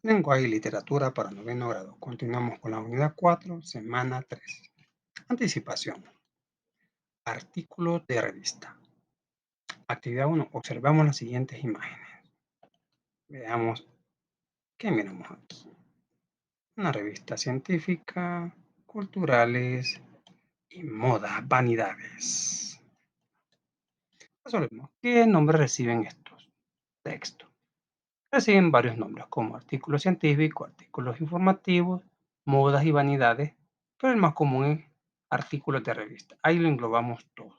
Lenguaje y literatura para noveno grado. Continuamos con la unidad 4, semana 3. Anticipación. Artículos de revista. Actividad 1. Observamos las siguientes imágenes. Veamos qué miramos aquí. Una revista científica, culturales y moda, vanidades. Resolvemos. ¿Qué nombres reciben estos textos? Reciben varios nombres como artículos científicos, artículos informativos, modas y vanidades, pero el más común es artículos de revista. Ahí lo englobamos todo,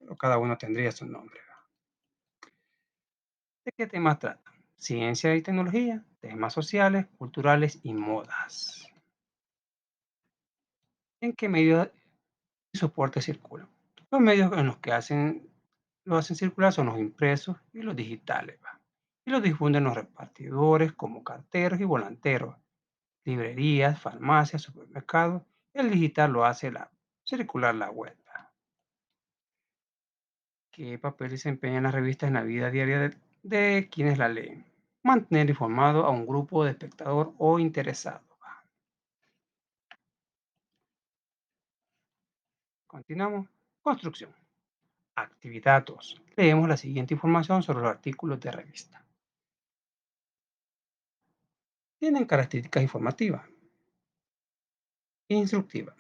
pero cada uno tendría su nombre. ¿De qué temas trata? Ciencia y tecnología, temas sociales, culturales y modas. ¿En qué medios y soporte circulan? Los medios en los que lo hacen circular son los impresos y los digitales, ¿va? Y los difunden los repartidores como carteros y volanteros, librerías, farmacias, supermercados. El digital lo hace circular la web. ¿Qué papel desempeñan las revistas en la vida diaria de quienes la leen? Mantener informado a un grupo de espectador o interesado. Continuamos. Construcción. Actividad 2. Leemos la siguiente información sobre los artículos de revista. Tienen características informativas, instructivas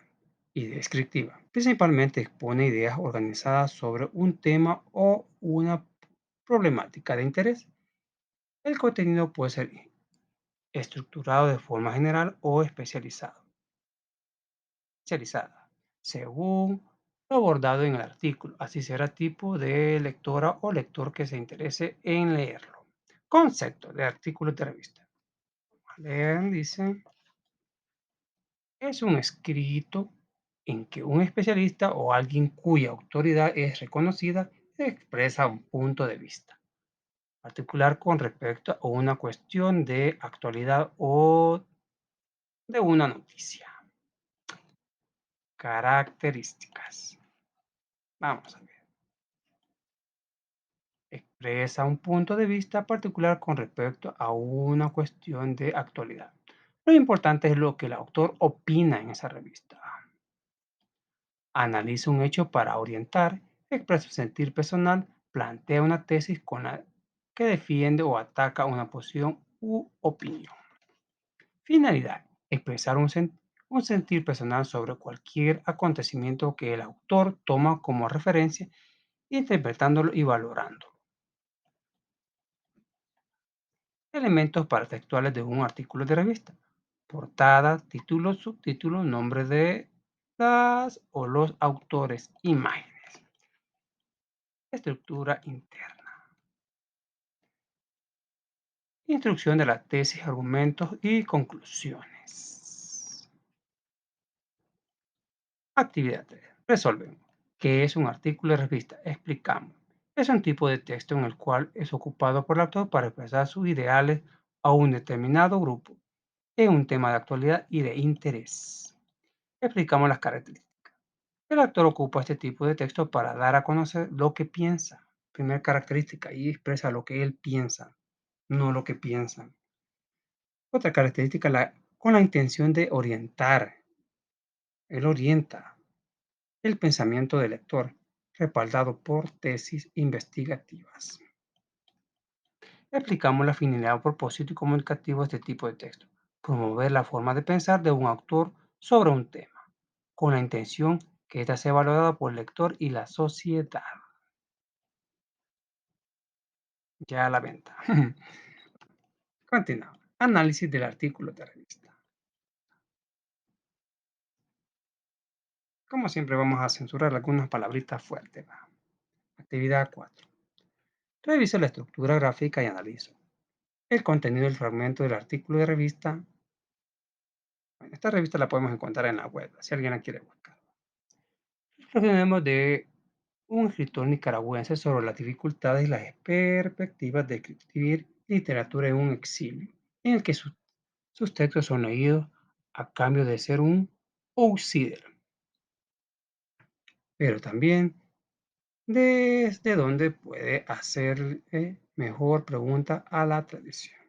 y descriptivas. Principalmente expone ideas organizadas sobre un tema o una problemática de interés. El contenido puede ser estructurado de forma general o especializada, según lo abordado en el artículo. Así será tipo de lectora o lector que se interese en leerlo. Concepto de artículo de revista. Leer, dice, es un escrito en que un especialista o alguien cuya autoridad es reconocida expresa un punto de vista particular con respecto a una cuestión de actualidad o de una noticia. Características. Vamos a ver. Expresa un punto de vista particular con respecto a una cuestión de actualidad. Lo importante es lo que el autor opina en esa revista. Analiza un hecho para orientar, expresa su sentir personal, plantea una tesis con la que defiende o ataca una posición u opinión. Finalidad: expresar un sentir personal sobre cualquier acontecimiento que el autor toma como referencia, interpretándolo y valorándolo. Elementos paratextuales de un artículo de revista: portada, título, subtítulo, nombre de las o los autores, imágenes. Estructura interna. Instrucción de la tesis, argumentos y conclusiones. Actividad 3. Resolvemos. ¿Qué es un artículo de revista? Explicamos. Es un tipo de texto en el cual es ocupado por el autor para expresar sus ideales a un determinado grupo en un tema de actualidad y de interés. Explicamos las características. El autor ocupa este tipo de texto para dar a conocer lo que piensa. Primera característica, y expresa lo que él piensa, no lo que piensan. Otra característica, con la intención de orientar. Él orienta el pensamiento del lector, respaldado por tesis investigativas. Explicamos la finalidad, propósito y comunicativo de este tipo de texto. Promover la forma de pensar de un autor sobre un tema, con la intención que ésta sea valorada por el lector y la sociedad. Ya a la venta. Continuamos. Análisis del artículo de revista. Como siempre vamos a censurar algunas palabritas fuertes. ¿Va? Actividad 4. Revisa la estructura gráfica y analizo el contenido del fragmento del artículo de revista. Bueno, esta revista la podemos encontrar en la web, si alguien la quiere buscar. Tenemos de un escritor nicaragüense sobre las dificultades y las perspectivas de escribir literatura en un exilio, en el que sus textos son leídos a cambio de ser un outsider, pero también desde donde puede hacer mejor pregunta a la tradición.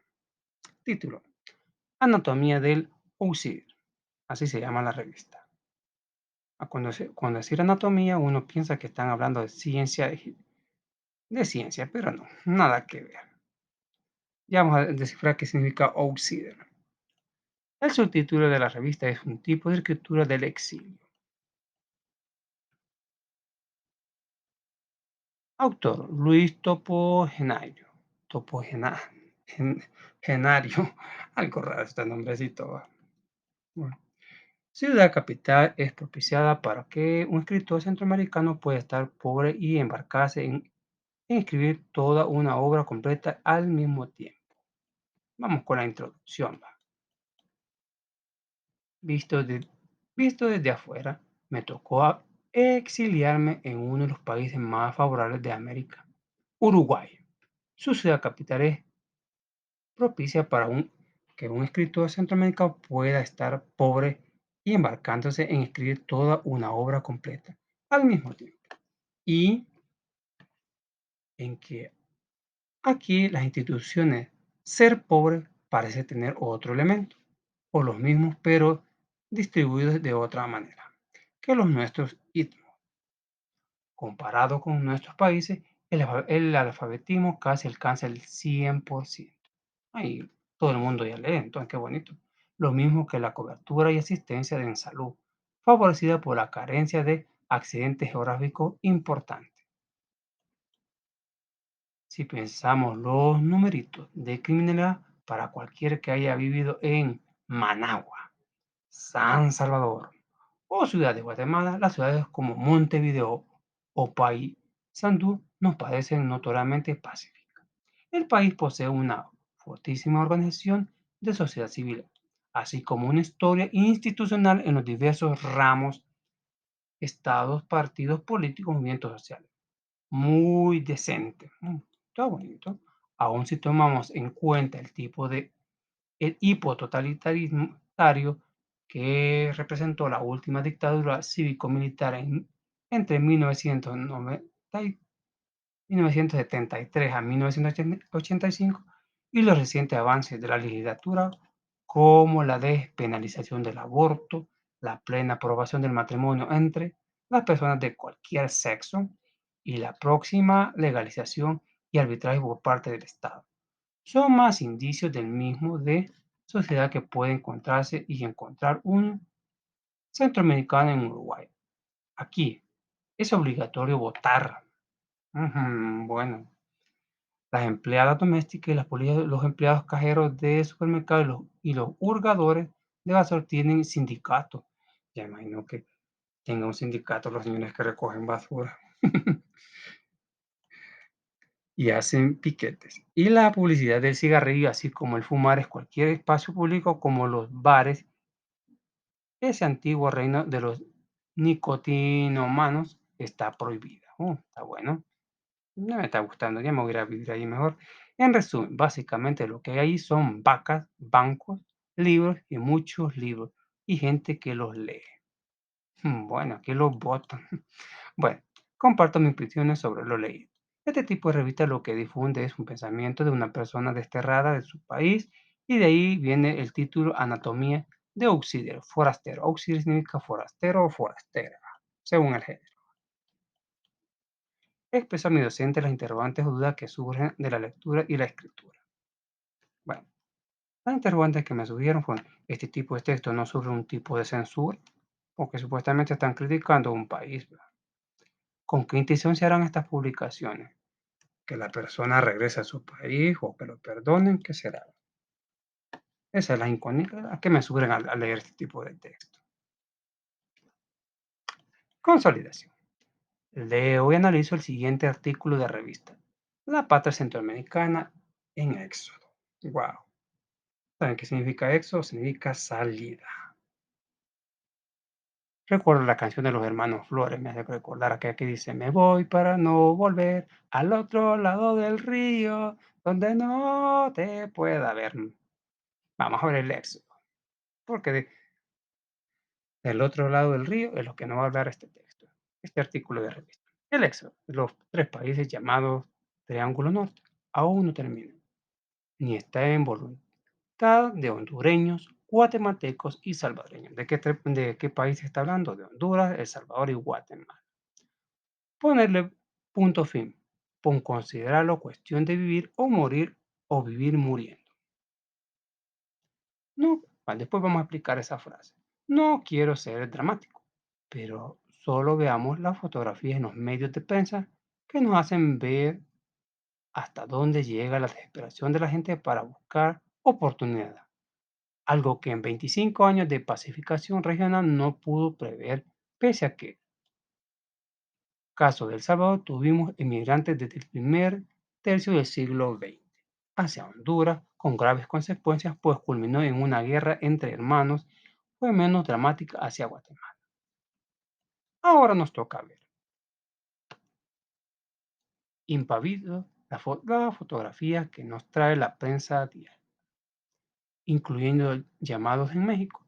Título: Anatomía del Outsider. Así se llama la revista. Cuando decir anatomía, uno piensa que están hablando de ciencia, pero no, nada que ver. Ya vamos a descifrar qué significa Outsider. El subtítulo de la revista es un tipo de escritura del exilio. Autor: Luis Topogena- Gen- Genario. Algo raro este nombrecito. Va. Bueno. Ciudad capital es propiciada para que un escritor centroamericano pueda estar pobre y embarcarse en escribir toda una obra completa al mismo tiempo. Vamos con la introducción. Va. Visto, de- Visto desde afuera, me tocó exiliarme en uno de los países más favorables de América, Uruguay. Su ciudad capital es propicia para que un escritor centroamericano pueda estar pobre y embarcándose en escribir toda una obra completa al mismo tiempo. Y en que aquí las instituciones, ser pobre parece tener otro elemento, o los mismos, pero distribuidos de otra manera que los nuestros istmos. Comparado con nuestros países, el alfabetismo casi alcanza el 100%. Ahí todo el mundo ya lee, entonces qué bonito. Lo mismo que la cobertura y asistencia en salud, favorecida por la carencia de accidentes geográficos importantes. Si pensamos los numeritos de criminalidad para cualquiera que haya vivido en Managua, San Salvador o Ciudad de Guatemala, las ciudades como Montevideo o Paysandú nos parecen notoriamente pacíficas. El país posee una fortísima organización de sociedad civil, así como una historia institucional en los diversos ramos, estados, partidos políticos, movimientos sociales. Muy decente, está bonito. Aún si tomamos en cuenta el tipo de el hipototalitarismo que representó la última dictadura cívico-militar entre 1973 a 1985 y los recientes avances de la legislatura como la despenalización del aborto, la plena aprobación del matrimonio entre las personas de cualquier sexo y la próxima legalización y arbitraje por parte del Estado. Son más indicios del mismo de sociedad que puede encontrarse y encontrar un centroamericano en Uruguay. Aquí es obligatorio votar. Bueno, las empleadas domésticas y los empleados cajeros de supermercados y los hurgadores de basura tienen sindicato. Ya imagino que tenga un sindicato los señores que recogen basura y hacen piquetes. Y la publicidad del cigarrillo, así como el fumar, es cualquier espacio público como los bares. Ese antiguo reino de los nicotinómanos está prohibida. Está bueno. No me está gustando, ya me voy a ir a vivir ahí mejor. En resumen, básicamente lo que hay ahí son vacas, bancos, libros y muchos libros y gente que los lee. Bueno, aquí los votan. Bueno, comparto mis impresiones sobre lo leído. Este tipo de revista lo que difunde es un pensamiento de una persona desterrada de su país y de ahí viene el título Anatomía de Outsider, forastero. Outsider significa forastero o forastera, según el género. Expreso a mi docente las interrogantes o dudas que surgen de la lectura y la escritura. Bueno, las interrogantes que me surgieron fueron, ¿este tipo de texto no sufre un tipo de censura? Porque supuestamente están criticando a un país. ¿Verdad? ¿Con qué intención se harán estas publicaciones? ¿Que la persona regrese a su país o que lo perdonen? ¿Qué será? Esa es la incógnita que me surgen al leer este tipo de texto. Consolidación. Leo y analizo el siguiente artículo de revista. La patria centroamericana en Éxodo. Wow. ¿Saben qué significa éxodo? Significa salida. Recuerdo la canción de los hermanos Flores, me hace recordar aquella que dice, me voy para no volver al otro lado del río, donde no te pueda ver. Vamos a ver el éxodo, porque del otro lado del río es lo que nos va a hablar este texto, este artículo de revista. El éxodo, los tres países llamados Triángulo Norte, aún no termina, ni está en volumen. Está de hondureños, guatemaltecos y salvadoreños. ¿De qué país se está hablando? De Honduras, El Salvador y Guatemala. Ponerle punto fin, por considerarlo cuestión de vivir o morir o vivir muriendo. No, después vamos a explicar esa frase. No quiero ser dramático, pero solo veamos las fotografías en los medios de prensa que nos hacen ver hasta dónde llega la desesperación de la gente para buscar oportunidad, algo que en 25 años de pacificación regional no pudo prever, pese a que, caso de El Salvador, tuvimos inmigrantes desde el primer tercio del siglo XX hacia Honduras, con graves consecuencias, pues culminó en una guerra entre hermanos, fue menos dramática hacia Guatemala. Ahora nos toca ver, impavido, la fotografía que nos trae la prensa diaria, incluyendo llamados en México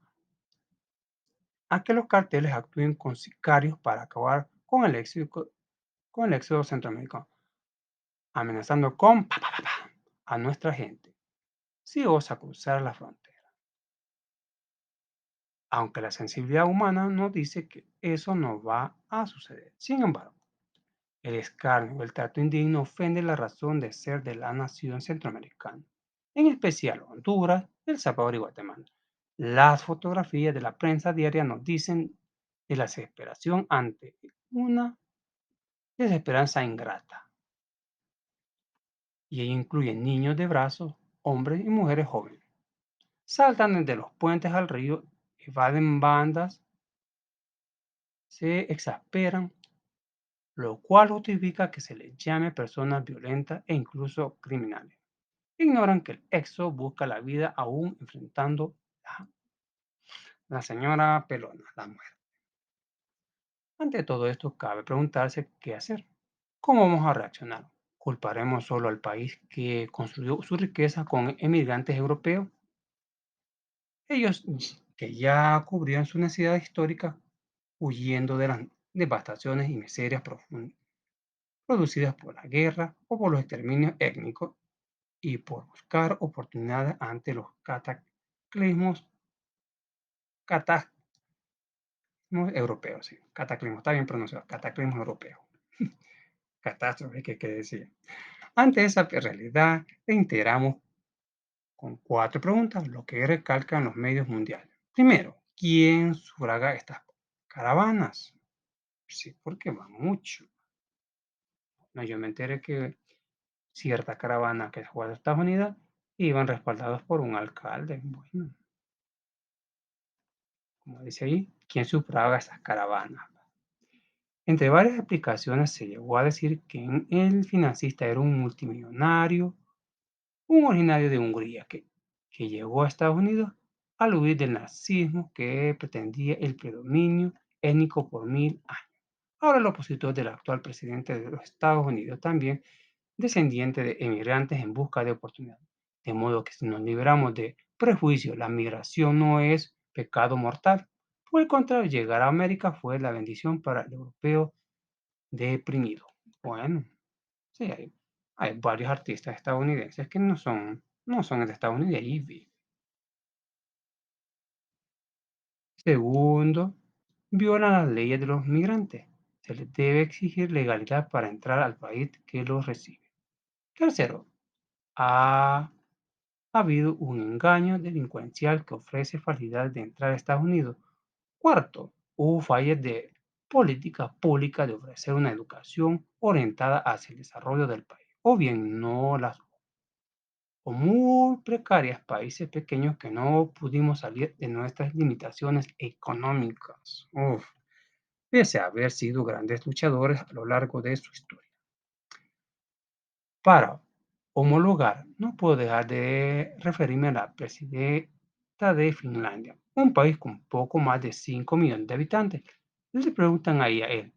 a que los carteles actúen con sicarios para acabar con el éxodo centroamericano, amenazando con a nuestra gente si osa cruzar la frontera. Aunque la sensibilidad humana nos dice que eso no va a suceder. Sin embargo, el escarnio o el trato indigno ofende la razón de ser de la nación centroamericana, en especial Honduras, El Salvador y Guatemala. Las fotografías de la prensa diaria nos dicen de la desesperación ante una desesperanza ingrata, y ello incluye niños de brazos, hombres y mujeres jóvenes. Saltan desde los puentes al río, evaden bandas, se exasperan, lo cual justifica que se les llame personas violentas e incluso criminales. Ignoran que el exo busca la vida aún enfrentando la señora pelona, la muerte. Ante todo esto, cabe preguntarse qué hacer. ¿Cómo vamos a reaccionar? ¿Culparemos solo al país que construyó su riqueza con emigrantes europeos? Ellos que ya cubrían sus necesidades históricas huyendo de las devastaciones y miserias producidas por la guerra o por los exterminios étnicos y por buscar oportunidades ante los cataclismos, europeos, sí, cataclismo, está bien pronunciado, cataclismo europeo, catástrofe, ¿qué decir? Ante esa realidad, reiteramos con cuatro preguntas, lo que recalcan los medios mundiales. Primero, ¿quién sufraga estas caravanas? Sí, porque va mucho. No, yo me enteré que cierta caravana que fue de Estados Unidos iban respaldados por un alcalde. Bueno, como dice ahí, ¿quién sufraga esas caravanas? Entre varias explicaciones se llegó a decir que el financista era un multimillonario, un originario de Hungría que llegó a Estados Unidos al huir del nazismo que pretendía el predominio étnico por 1000 años. Ahora el opositor del actual presidente de los Estados Unidos también descendiente de emigrantes en busca de oportunidades. De modo que si nos liberamos de prejuicios, la migración no es pecado mortal. Por el contrario, llegar a América fue la bendición para el europeo deprimido. Bueno, sí, hay varios artistas estadounidenses que no son de Estados Unidos y ahí viven. Segundo, violan las leyes de los migrantes. Se les debe exigir legalidad para entrar al país que los recibe. Tercero, ha habido un engaño delincuencial que ofrece facilidad de entrar a Estados Unidos. Cuarto, hubo fallas de política pública de ofrecer una educación orientada hacia el desarrollo del país, o bien no las o muy precarias países pequeños que no pudimos salir de nuestras limitaciones económicas. Uf, pese a haber sido grandes luchadores a lo largo de su historia. Para homologar, no puedo dejar de referirme a la presidenta de Finlandia, un país con poco más de 5 millones de habitantes. Le preguntan ahí a él,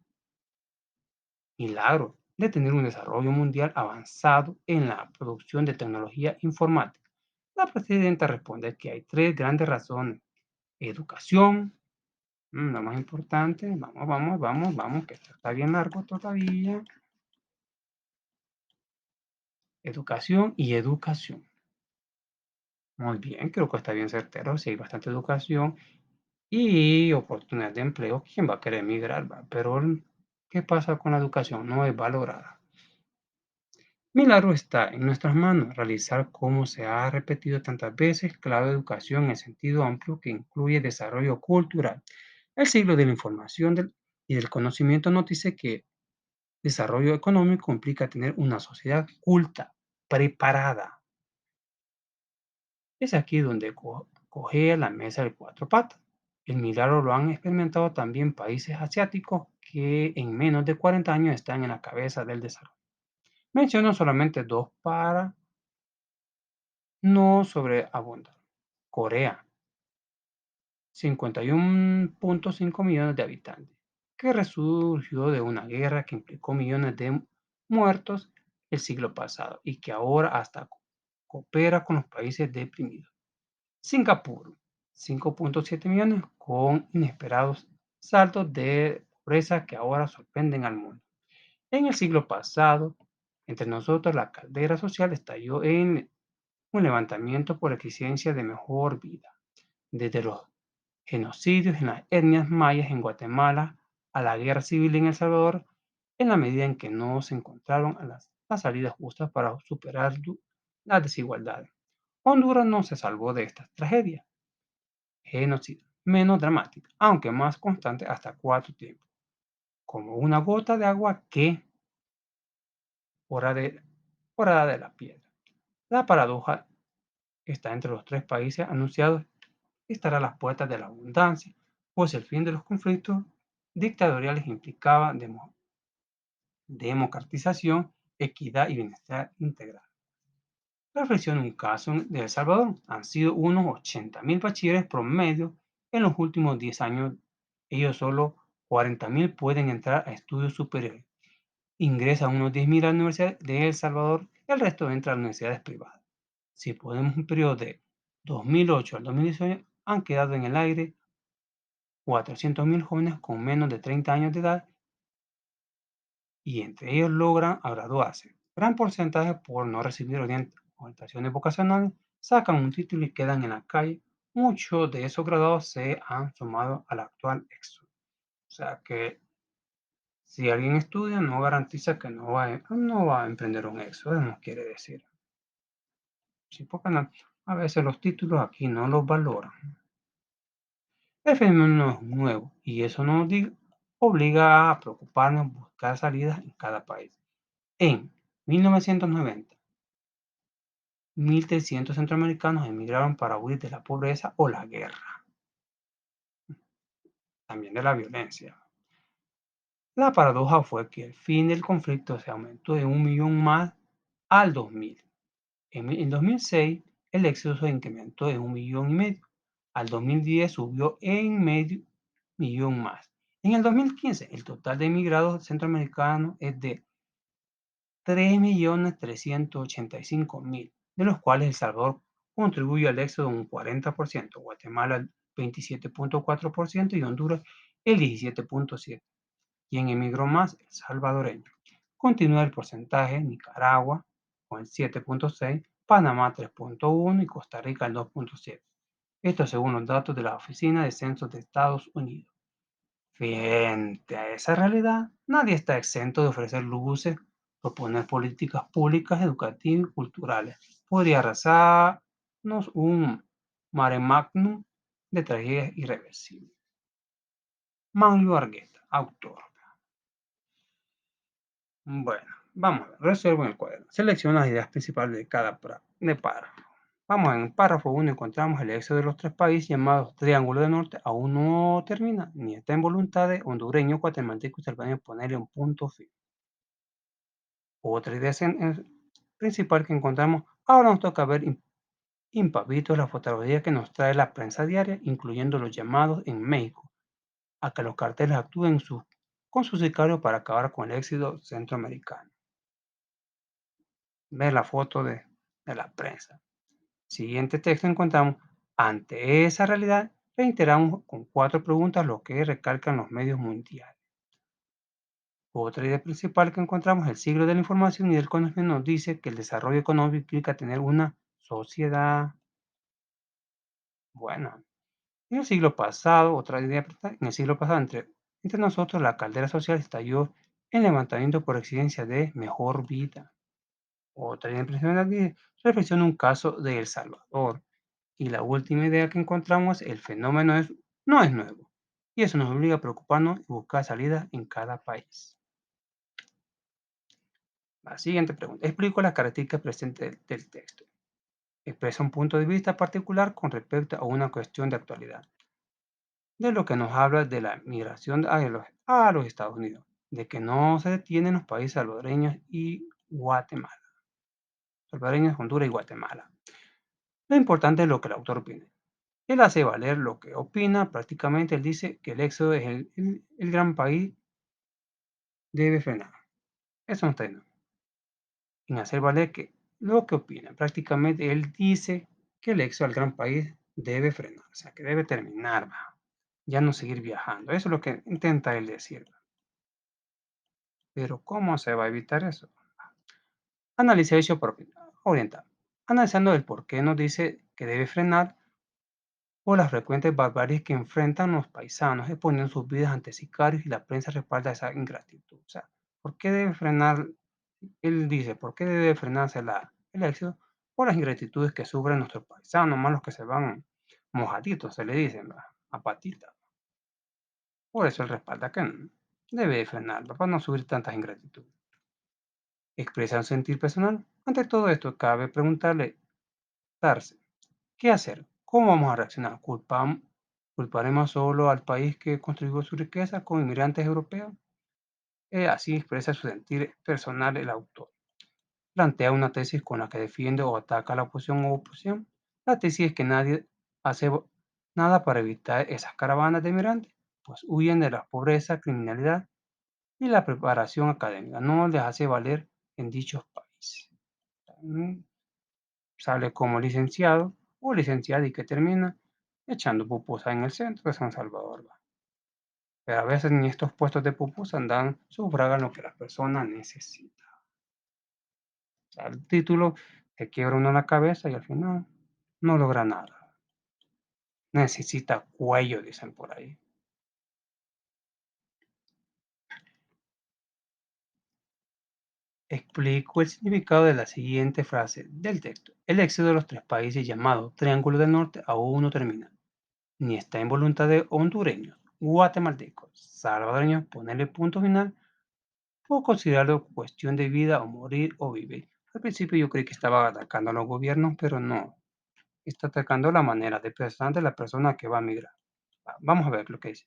milagro de tener un desarrollo mundial avanzado en la producción de tecnología informática. La presidenta responde que hay tres grandes razones. Educación, lo más importante, vamos, que esto está bien largo todavía. Educación y educación. Muy bien, creo que está bien certero, si hay bastante educación y oportunidad de empleo, ¿quién va a querer emigrar, va? Pero, ¿qué pasa con la educación? No es valorada. Milagro está en nuestras manos realizar como se ha repetido tantas veces, clave de educación en sentido amplio que incluye desarrollo cultural. El siglo de la información y del conocimiento nos dice que desarrollo económico implica tener una sociedad culta, preparada. Es aquí donde cogea la mesa de cuatro patas. El milagro lo han experimentado también países asiáticos que en menos de 40 años están en la cabeza del desarrollo. Menciono solamente dos para no sobreabundar. Corea, 51,5 millones de habitantes, que resurgió de una guerra que implicó millones de muertos el siglo pasado y que ahora hasta coopera con los países deprimidos. Singapur, 5,7 millones con inesperados saltos de pobreza que ahora sorprenden al mundo. En el siglo pasado, entre nosotros, la caldera social estalló en un levantamiento por exigencia de mejor vida, desde los genocidios en las etnias mayas en Guatemala a la guerra civil en El Salvador, en la medida en que no se encontraron las salidas justas para superar las desigualdades. Honduras no se salvó de esta tragedia genocida, menos dramática, aunque más constante hasta cuatro tiempos, como una gota de agua que hora de, horada de la piedra. La paradoja está entre los tres países anunciados y estará a las puertas de la abundancia, pues el fin de los conflictos dictatoriales implicaba democratización, equidad y bienestar integral. Reflexión en un caso de El Salvador. Han sido unos 80,000 bachilleres promedio en los últimos 10 años. Ellos solo 40,000 pueden entrar a estudios superiores. Ingresan unos 10,000 a la Universidad de El Salvador, el resto entra a universidades privadas. Si podemos un periodo de 2008 al 2018 han quedado en el aire 400,000 jóvenes con menos de 30 años de edad y entre ellos logran a graduarse. Gran porcentaje por no recibir orientaciones vocacionales sacan un título y quedan en la calle. Muchos de esos graduados se han sumado al actual éxodo. O sea que si alguien estudia no garantiza que no va a emprender un éxodo, no quiere decir. Sí, porque a veces los títulos aquí no los valoran. El fenómeno es nuevo y eso nos obliga a preocuparnos, buscar salidas en cada país. En 1990, 1.300 centroamericanos emigraron para huir de la pobreza o la guerra, también de la violencia. La paradoja fue que el fin del conflicto se aumentó de 1 millón más al 2000. En 2006, el éxodo se incrementó de 1,5 millones. Al 2010 subió en medio millón más. En el 2015, el total de emigrados centroamericanos es de 3,385,000, de los cuales El Salvador contribuye al éxodo un 40%, Guatemala el 27,4% y Honduras el 17,7%. ¿Quién emigró más? El salvadoreño. Continúa el porcentaje Nicaragua con el 7,6%, Panamá 3,1% y Costa Rica el 2,7%. Esto según los datos de la Oficina de Censos de Estados Unidos. Frente a esa realidad, nadie está exento de ofrecer luces, proponer políticas públicas, educativas y culturales. Podría arrasarnos un mare magnum de tragedias irreversibles. Manlio Argueta, autor. Bueno, vamos a ver, resuelvo en el cuaderno. Selecciona las ideas principales de cada párrafo. Vamos, en el párrafo 1 encontramos el éxodo de los tres países llamados Triángulo del Norte. Aún no termina, ni está en voluntad de hondureño, guatemalteco y salvadoreño ponerle un punto final. Otra idea principal que encontramos, ahora nos toca ver impavitos la fotografía que nos trae la prensa diaria, incluyendo los llamados en México, a que los carteles actúen con sus sicarios para acabar con el éxodo centroamericano. Ver la foto de la prensa. Siguiente texto encontramos, ante esa realidad, reiteramos con cuatro preguntas lo que recalcan los medios mundiales. Otra idea principal que encontramos, el siglo de la información y del conocimiento nos dice que el desarrollo económico implica tener una sociedad. Bueno, en el siglo pasado, otra idea, en el siglo pasado, entre nosotros, la caldera social estalló en levantamiento por exigencia de mejor vida. Otra idea impresionante aquí reflexiona un caso de El Salvador. Y la última idea que encontramos, el fenómeno no es nuevo. Y eso nos obliga a preocuparnos y buscar salida en cada país. La siguiente pregunta. Explico las características presentes del texto. Expresa un punto de vista particular con respecto a una cuestión de actualidad, de lo que nos habla de la migración a los Estados Unidos, de que no se detienen los países salvadoreños y Guatemala, salvadoreños, Honduras y Guatemala. Lo importante es lo que el autor opina. Él hace valer lo que opina, prácticamente él dice que el éxodo es el gran país debe frenar. Eso no está en hacer valer que lo que opina. Prácticamente él dice que el éxodo al gran país debe frenar, o sea, que debe terminar, va, ya no seguir viajando. Eso es lo que intenta él decir. Pero ¿cómo se va a evitar eso? Analiza hecho oriental. Analizando el por qué nos dice que debe frenar por las frecuentes barbaries que enfrentan los paisanos, exponiendo sus vidas ante sicarios y la prensa respalda esa ingratitud. O sea, ¿por qué debe frenar? Él dice, ¿por qué debe frenarse el éxodo? Por las ingratitudes que sufren nuestros paisanos, más los que se van mojaditos, se le dicen, ¿verdad? A patita. Por eso él respalda que debe frenarlo, para no sufrir tantas ingratitudes. Expresa un sentir personal. Ante todo esto, cabe preguntarle, darse, ¿qué hacer? ¿Cómo vamos a reaccionar? ¿Culparemos solo al país que construyó su riqueza con inmigrantes europeos? Así expresa su sentir personal el autor. Plantea una tesis con la que defiende o ataca a la oposición o oposición. La tesis es que nadie hace nada para evitar esas caravanas de inmigrantes, pues huyen de la pobreza, criminalidad y la preparación académica. No les hace valer en dichos países. Mm, Sale como licenciado o licenciada y que termina echando pupusa en el centro de San Salvador. Va. Pero a veces ni estos puestos de pupusa dan, sufragan lo que la persona necesita. O sea, el título te quiebra uno la cabeza y al final no logra nada. Necesita cuello, dicen por ahí. Explico el significado de la siguiente frase del texto. El éxodo de los tres países llamado Triángulo del Norte aún no termina, ni está en voluntad de hondureños, guatemaltecos, salvadoreños ponerle punto final o considerarlo cuestión de vida o morir o vivir. Al principio yo creí que estaba atacando a los gobiernos, pero no. Está atacando la manera de pensar de la persona que va a migrar. Vamos a ver lo que dice.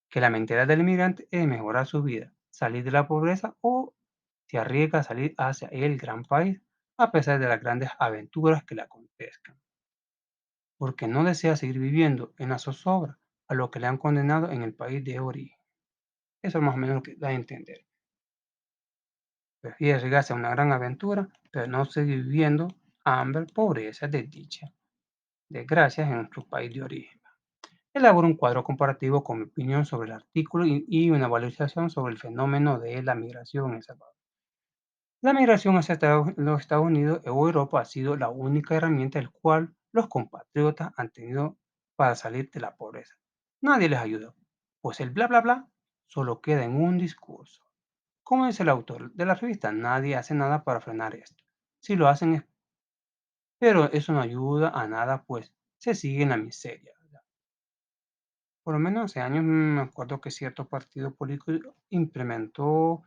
Que la mentalidad del inmigrante es mejorar su vida, salir de la pobreza o se arriesga a salir hacia el gran país a pesar de las grandes aventuras que le acontezcan. Porque no desea seguir viviendo en la zozobra a lo que le han condenado en el país de origen. Eso es más o menos lo que da a entender. Prefiere arriesgarse a una gran aventura, pero no seguir viviendo hambre, pobreza, desdicha, desgracias en nuestro país de origen. Elabora un cuadro comparativo con mi opinión sobre el artículo y una valorización sobre el fenómeno de la migración en El Salvador. La migración hacia los Estados Unidos o Europa ha sido la única herramienta el cual los compatriotas han tenido para salir de la pobreza. Nadie les ayuda, pues el bla bla bla solo queda en un discurso. Como dice el autor de la revista, nadie hace nada para frenar esto. Si lo hacen es, pero eso no ayuda a nada, pues se sigue en la miseria. ¿Verdad? Por lo menos hace años me acuerdo que cierto partido político implementó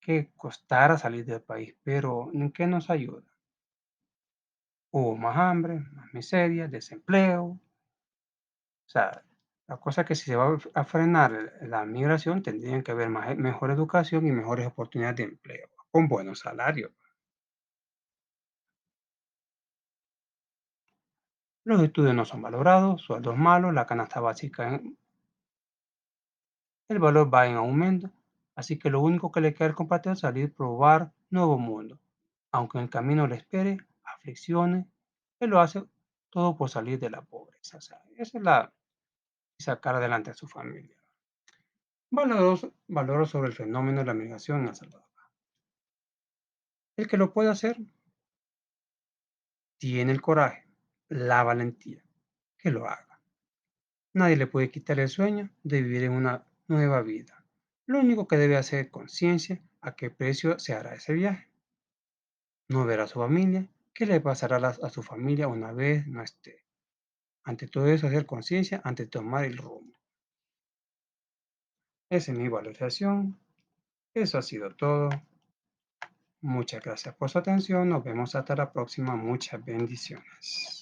que costara salir del país, pero ¿en qué nos ayuda? Hubo más hambre, más miseria, desempleo. O sea, la cosa es que si se va a frenar la migración, tendrían que haber mejor educación y mejores oportunidades de empleo, con buenos salarios. Los estudios no son valorados, sueldos malos, la canasta básica, el valor va en aumento, así que lo único que le queda al compatriota es salir, probar nuevo mundo. Aunque en el camino le espere aflicciones, él lo hace todo por salir de la pobreza. O sea, esa es la y sacar adelante a su familia. Valoro sobre el fenómeno de la migración en El Salvador. El que lo puede hacer tiene el coraje, la valentía que lo haga. Nadie le puede quitar el sueño de vivir en una nueva vida. Lo único que debe hacer es conciencia a qué precio se hará ese viaje. No ver a su familia, qué le pasará a su familia una vez no esté. Ante todo eso, hacer conciencia antes de tomar el rumbo. Esa es mi valoración. Eso ha sido todo. Muchas gracias por su atención. Nos vemos hasta la próxima. Muchas bendiciones.